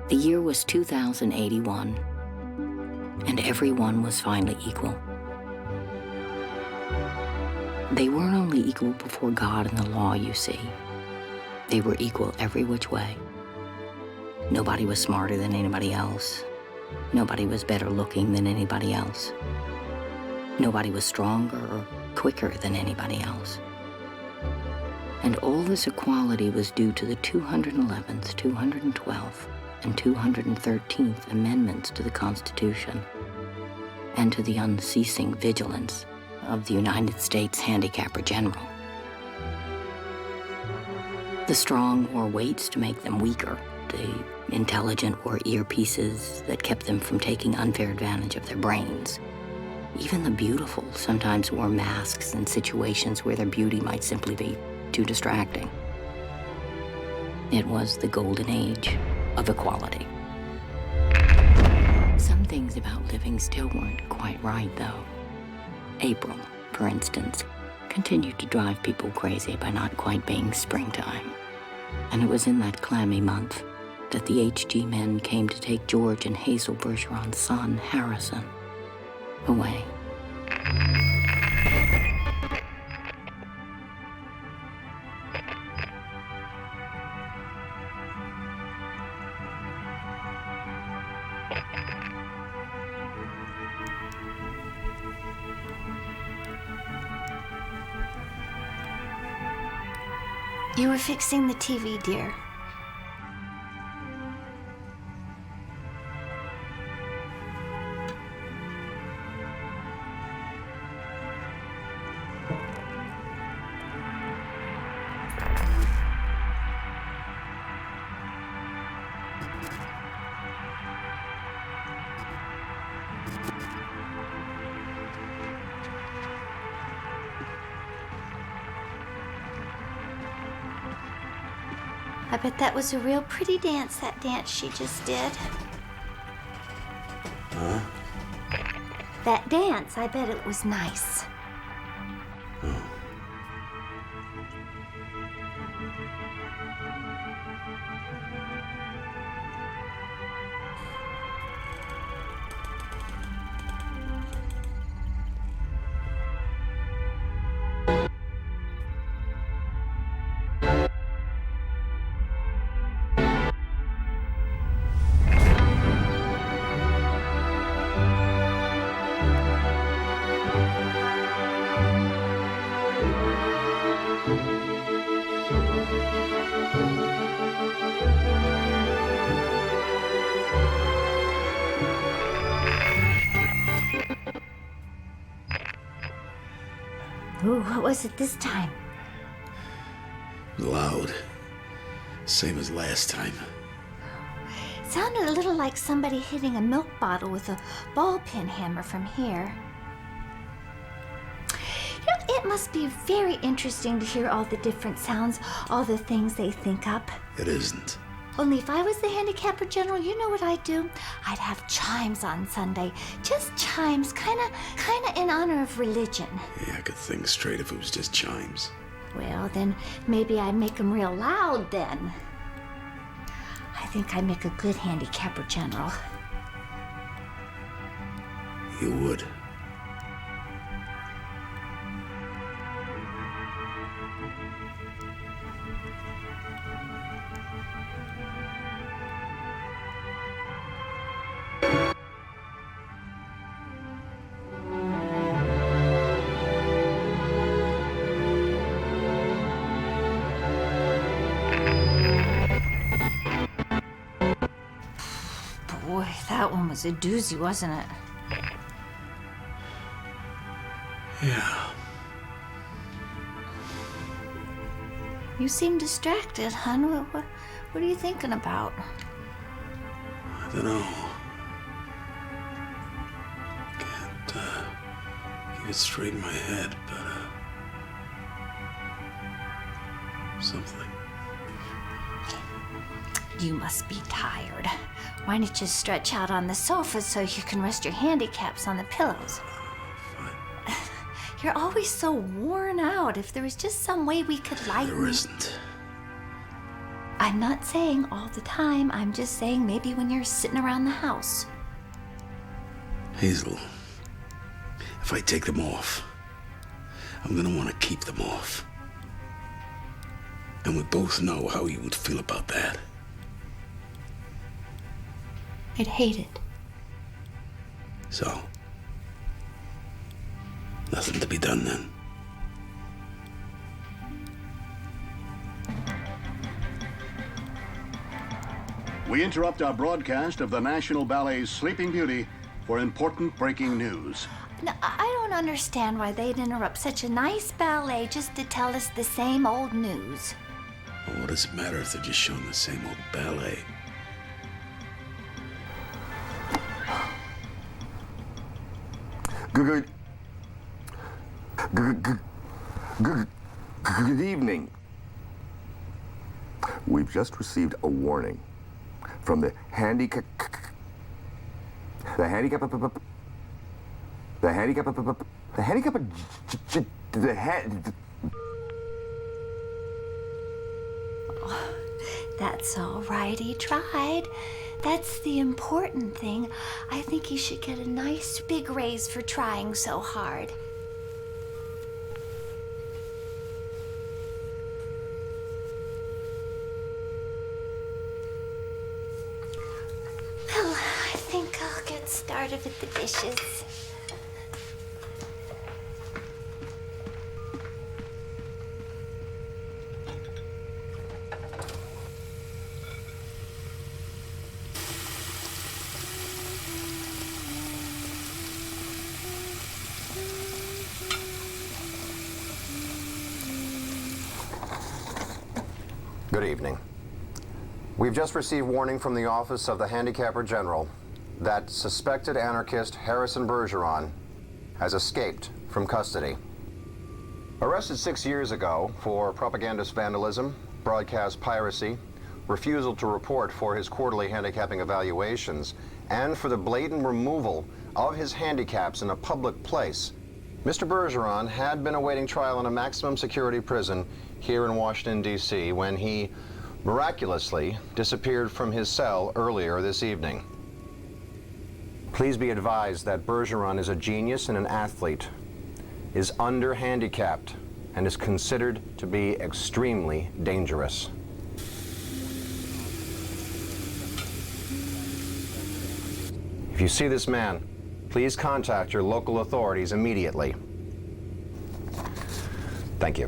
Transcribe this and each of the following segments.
The year was 2081, and everyone was finally equal. They weren't only equal before God and the law, you see. They were equal every which way. Nobody was smarter than anybody else. Nobody was better looking than anybody else. Nobody was stronger or quicker than anybody else. And all this equality was due to the 211th, 212th, and 213th Amendments to the Constitution, and to the unceasing vigilance of the United States Handicapper General. The strong wore weights to make them weaker. The intelligent wore earpieces that kept them from taking unfair advantage of their brains. Even the beautiful sometimes wore masks in situations where their beauty might simply be too distracting. It was the golden age of equality. Some things about living still weren't quite right, though. April, for instance, continued to drive people crazy by not quite being springtime. And it was in that clammy month that the HG men came to take George and Hazel Bergeron's son, Harrison, away. You were fixing the TV, dear. I bet that was a real pretty dance, that dance she just did. Huh? That dance, I bet it was nice. Oh. Ooh, what was it this time? Loud. Same as last time. It sounded a little like somebody hitting a milk bottle with a ball peen hammer from here. You know, it must be very interesting to hear all the different sounds, all the things they think up. It isn't. Only if I was the handicapper general, you know what I'd do? I'd have chimes on Sunday. Just chimes, kinda in honor of religion. Yeah, I could think straight if it was just chimes. Well, then maybe I make them real loud then. I think I make a good handicapper general. You would. Boy, that one was a doozy, wasn't it? Yeah. You seem distracted, hon. What are you thinking about? I don't know. Can't keep it straight in my head, but something. You must be tired. Why don't you stretch out on the sofa so you can rest your handicaps on the pillows? Fine. You're always so worn out. If there was just some way we could lighten... There isn't. I'm not saying all the time. I'm just saying maybe when you're sitting around the house. Hazel, if I take them off, I'm gonna want to keep them off. And we both know how you would feel about that. I'd hate it. So, nothing to be done then. We interrupt our broadcast of the National Ballet's Sleeping Beauty for important breaking news. No, I don't understand why they'd interrupt such a nice ballet just to tell us the same old news. Well, what does it matter if they're just showing the same old ballet? Good evening. We've just received a warning from the handicap That's all right, he tried. That's the important thing. I think he should get a nice big raise for trying so hard. Well, I think I'll get started with the dishes. Good evening. We've just received warning from the Office of the Handicapper General that suspected anarchist Harrison Bergeron has escaped from custody. Arrested 6 years ago for propagandist vandalism, broadcast piracy, refusal to report for his quarterly handicapping evaluations, and for the blatant removal of his handicaps in a public place, Mr. Bergeron had been awaiting trial in a maximum security prison here in Washington, D.C. when he miraculously disappeared from his cell earlier this evening. Please be advised that Bergeron is a genius and an athlete, is under-handicapped, and is considered to be extremely dangerous. If you see this man, please contact your local authorities immediately. Thank you.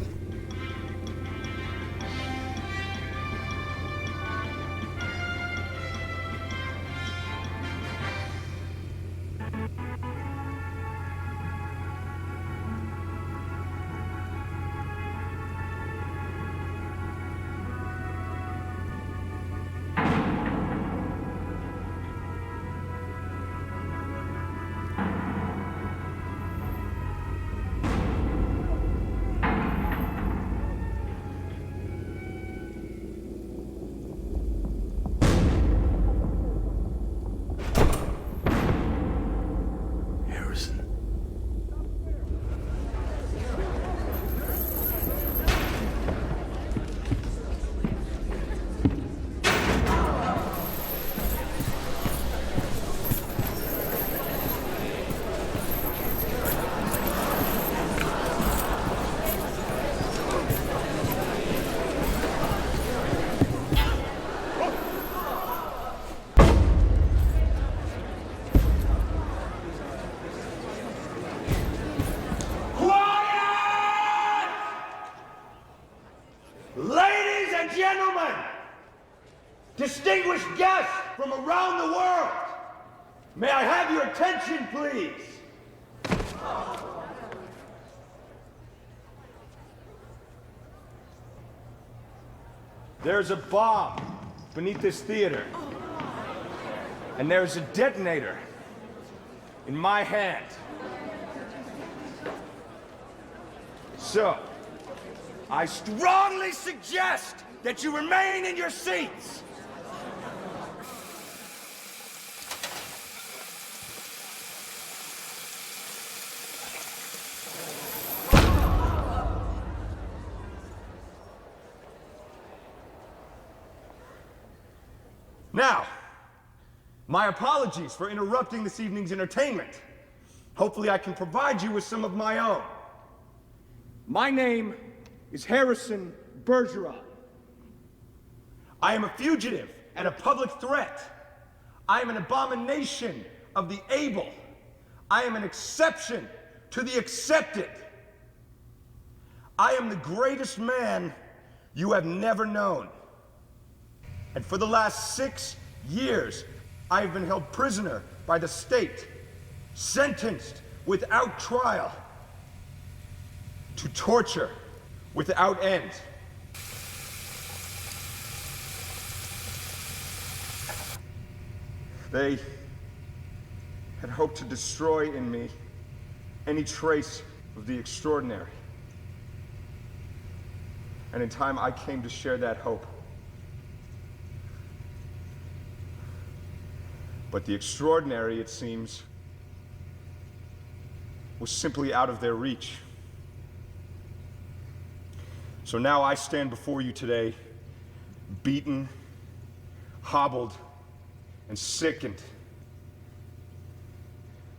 Harrison. Ladies and gentlemen, distinguished guests from around the world, may I have your attention, please? There's a bomb beneath this theater, and there's a detonator in my hand. So, I strongly suggest that you remain in your seats. Now, my apologies for interrupting this evening's entertainment. Hopefully I can provide you with some of my own. My name is Harrison Bergeron. I am a fugitive and a public threat. I am an abomination of the able. I am an exception to the accepted. I am the greatest man you have never known. And for the last 6 years, I have been held prisoner by the state, sentenced without trial to torture without end. They had hoped to destroy in me any trace of the extraordinary. And in time, I came to share that hope. But the extraordinary, it seems, was simply out of their reach. So now I stand before you today, beaten, hobbled, and sickened,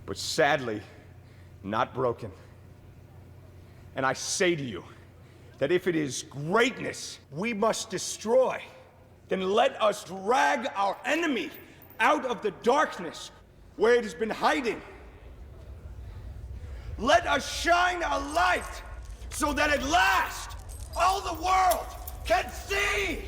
but sadly, not broken. And I say to you that if it is greatness we must destroy, then let us drag our enemy out of the darkness where it has been hiding. Let us shine a light so that at last all the world can see.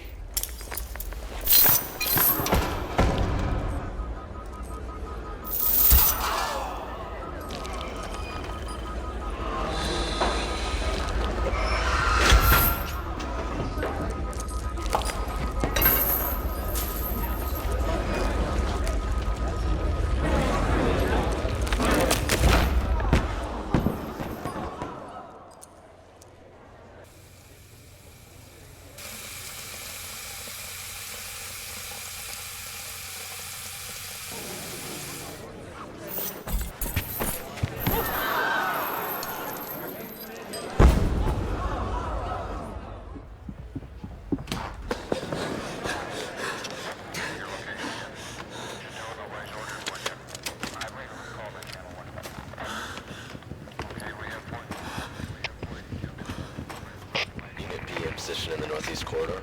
Position in the northeast corridor.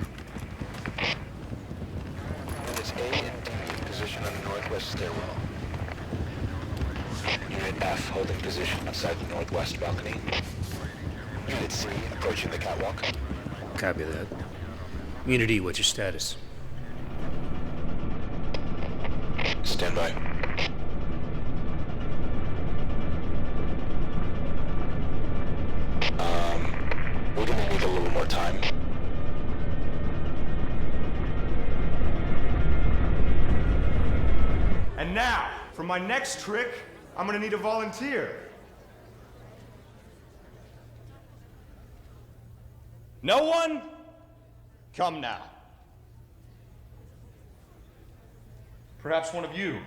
Units A and D in position on the northwest stairwell. Unit F holding position outside the northwest balcony. Unit C approaching the catwalk. Copy that. Unit E, what's your status? Stand by. We're gonna need a little more time. And now, for my next trick, I'm gonna need a volunteer. No one? Come now. Perhaps one of you.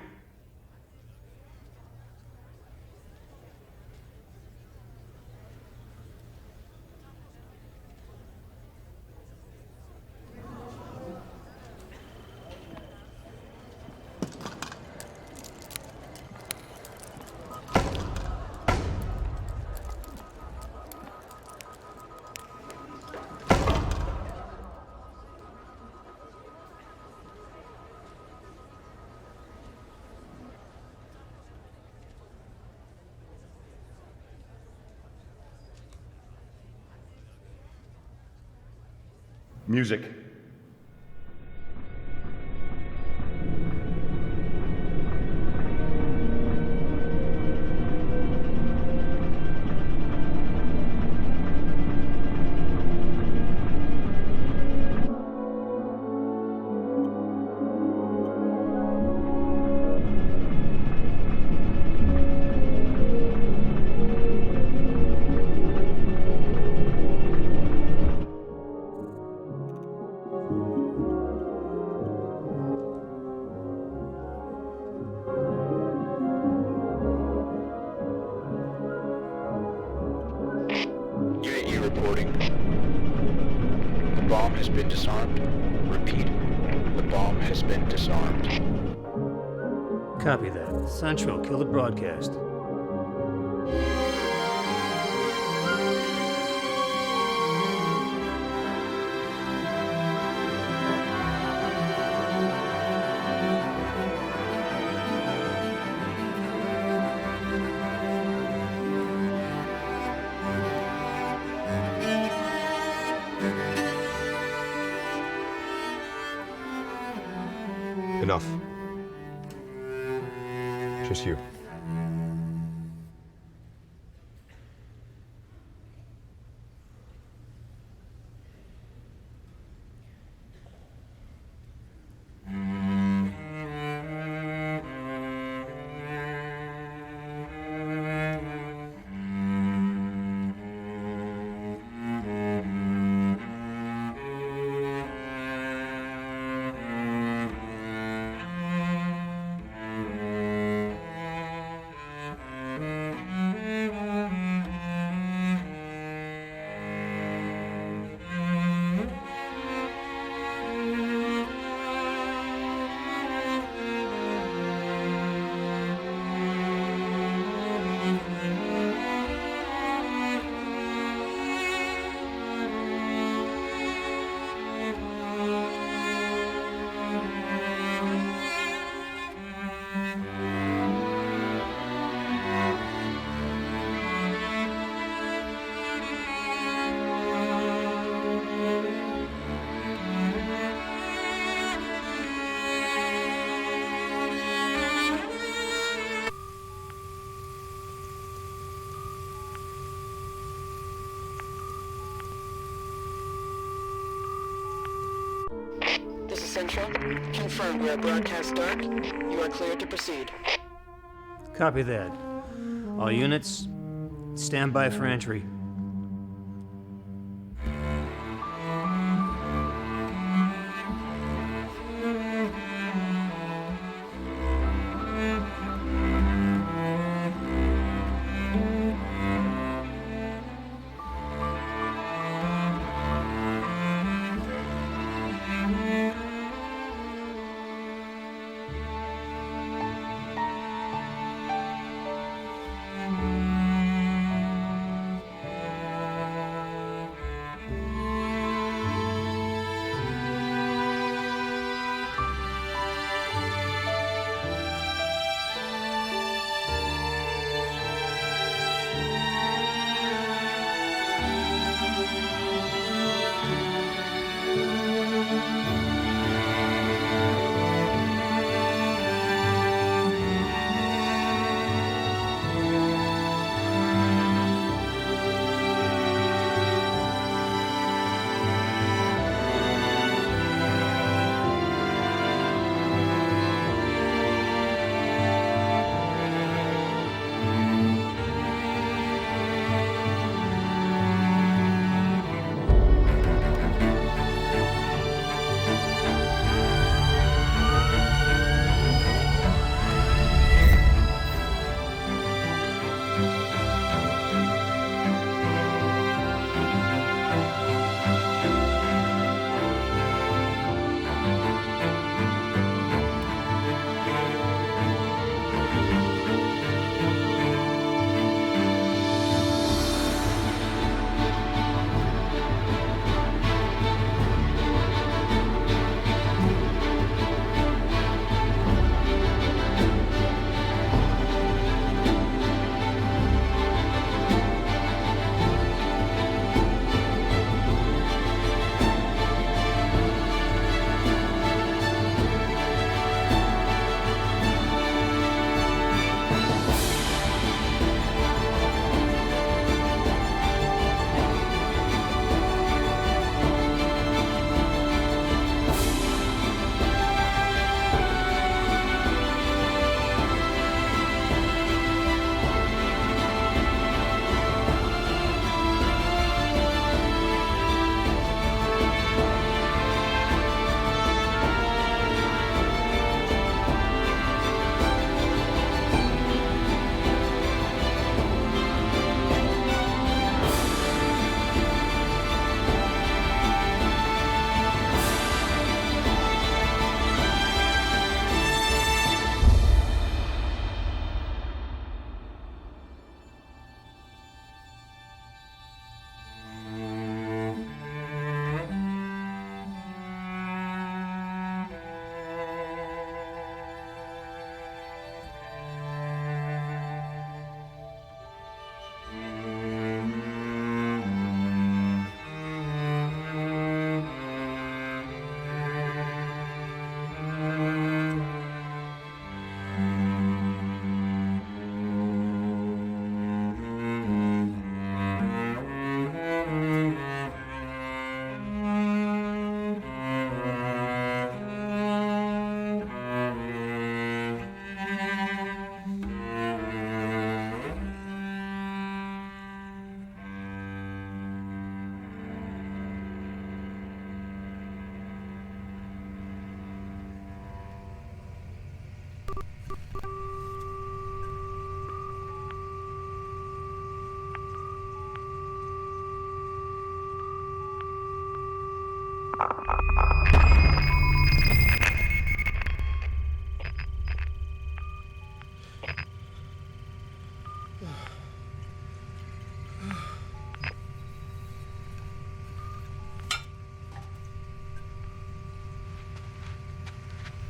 Music. Reporting. The bomb has been disarmed. Repeat. The bomb has been disarmed. Copy that. Sancho, kill the broadcast. Enough. Just you. This is Central. Confirmed we are broadcast start. You are cleared to proceed. Copy that. All units, stand by for entry.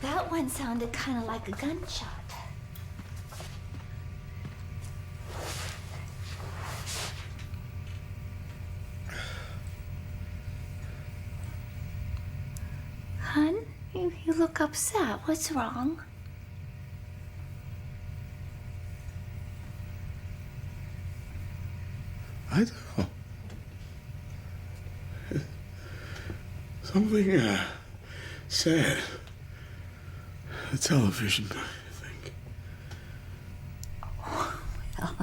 That one sounded kind of like a gunshot. Hun, you look upset. What's wrong? I don't know. Something, sad. The television, I think. Well,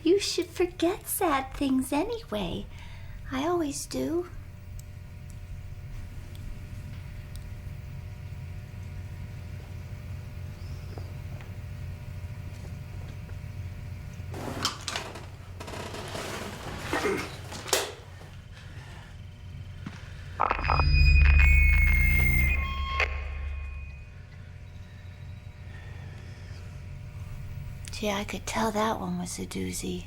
you should forget sad things anyway. I always do. Gee, I could tell that one was a doozy.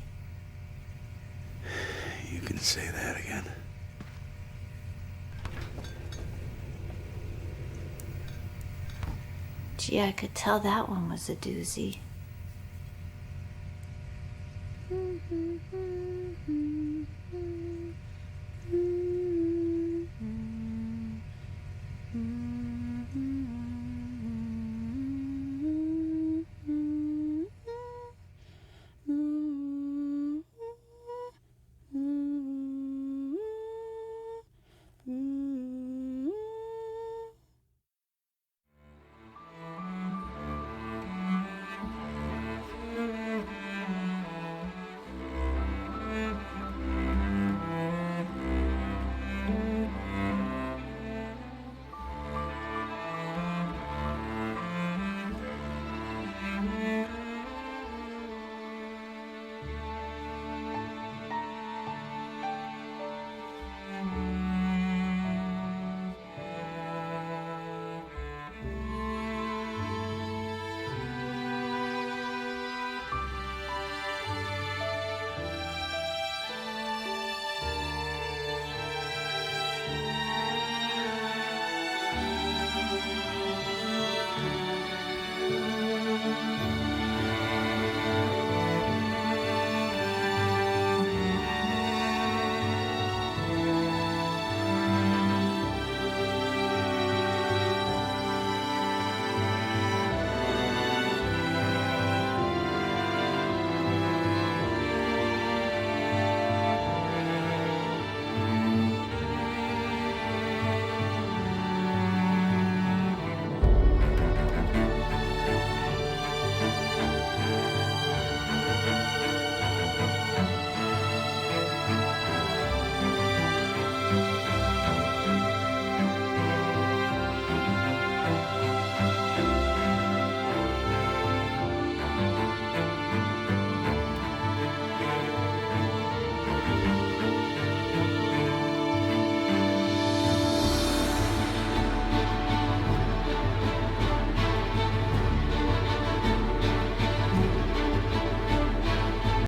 You can say that again. Gee, I could tell that one was a doozy.